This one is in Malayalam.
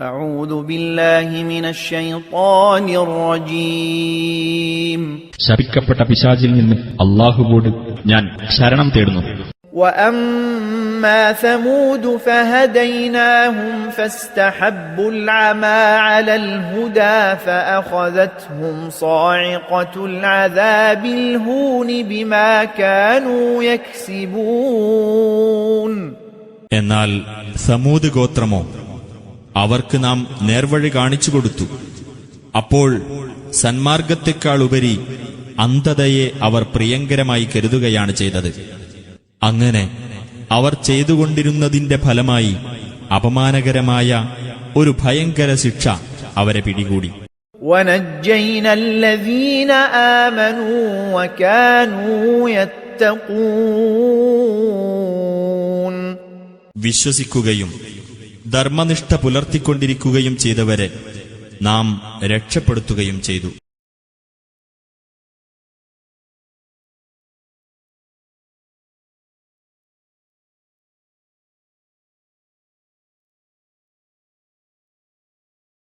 أعوذ بالله من الشيطان الرجيم ശപിക്കപ്പെട്ട പിശാചിൽ നിന്ന് അല്ലാഹുവോട് ഞാൻ ശരണം തേടുന്നു. وأما ثمود فهديناهم فاستحبوا العمى على الهدى فأخذتهم صاعقة العذاب الهون بما كانوا يكسبون. എന്നാൽ സമൂദ് ഗോത്രമോ, അവർക്ക് നാം നേർവഴി കാണിച്ചു കൊടുത്തു. അപ്പോൾ സന്മാർഗത്തെക്കാളുപരി അന്ധതയെ അവർ പ്രിയങ്കരമായി കരുതുകയാണ് ചെയ്തത്. അങ്ങനെ അവർ ചെയ്തുകൊണ്ടിരുന്നതിന്റെ ഫലമായി അപമാനകരമായ ഒരു ഭയങ്കര ശിക്ഷ അവരെ പിടികൂടി. وَنَجَّيْنَا الَّذِينَ آمَنُوا وَكَانُوا يَتَّقُونَ. വിശ്വസിക്കുകയും ധർമ്മനിഷ്ഠ പുലർത്തിക്കൊണ്ടിരിക്കുകയും ചെയ്തവരെ നാം രക്ഷപ്പെടുത്തുകയും ചെയ്തു.